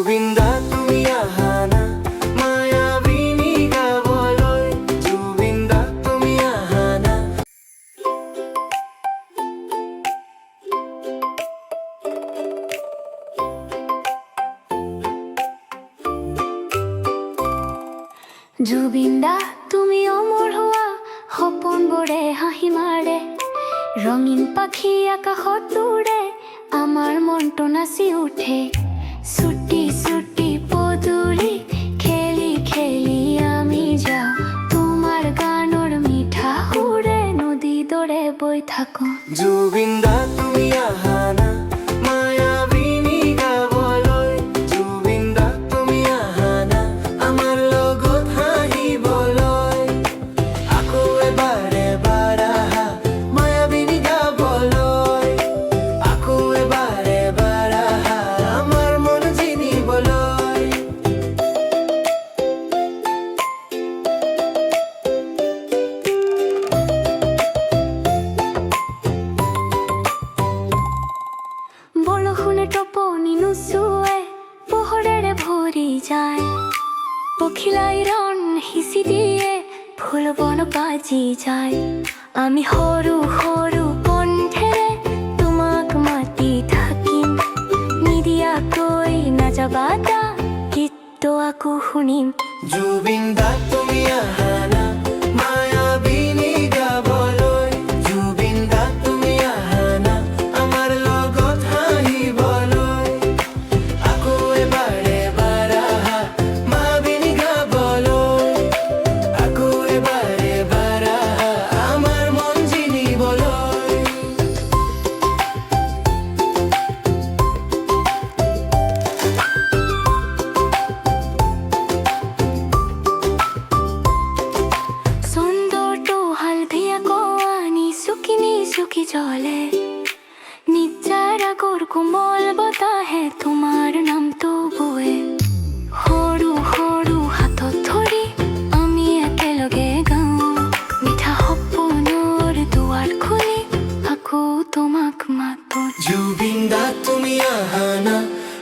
জুবিনদা তুমি আহানা মায়াবিনী গাবলৈ জুবিনদা তুমি আহানা জুবিনদা তুমি অমৰ হোৱা সপোনবোৰে হাঁহি মাৰে ৰঙীন পাখি আকাশত উৰে আমাৰ মনটো নাচি উঠে ছুটি ছুটি পদূলি খেলি খেলি আমি যাওঁ তোমাৰ গানৰ মিঠা সুৰে নদী দৰে বৈ থাকো জুবিনদা তুমি আহানা মায়াবিনী গাবলৈ জুবিনদা তুমি আহানা আমাৰ লগত হাঁহিবলৈ আকৌ এবাৰ এবাৰ আহা মায়াবিনী গাবলৈ আকৌ এবাৰ এবাৰ আহা আমাৰ মন জিনিবলৈ বৰষুণে টোপনি নুচুৱে পোহৰেৰে ভৰি যায় পখিলাই ৰণ সিঁচি দিয়ে ফুল বন বাজি যায় আমি সৰু সৰু কণ্ঠেৰে তোমাক মাতি থাকিম নিদিয়াকৈ নাযাবা গীতটো আকৌ শুনিম জুবিনদা তুমি আহানা মায়াবিনী গাবলৈ জুবিনদা তুমি আহানা আমাৰ লগত হাঁহিবলৈ আকৌ এবাৰ এবাৰ আহা মায়াবিনী গাবলৈ আকৌ এবাৰ এবাৰ আহা আমাৰ মন জিনিবলৈ সুন্দৰটো হালধীয়াকৈ আনি চুকি জ্বলে নিজাৰ আগৰ কোমল বতাহে তোমাৰ নামটো বয়ে সৰু সৰু হাতত ধৰি আমি একেলগে গাওঁ মিঠা সপোনৰ দুৱাৰ খুলি আকৌ তোমাক মাতো জুবিনদা তুমি আহানা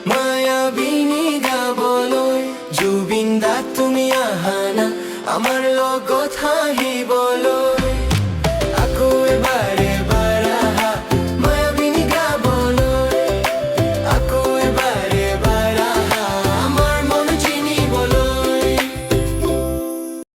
মায়াবিনী গাবলৈ জুবিনদা তুমি আহানা আমাৰ লগত হাঁহিবলৈ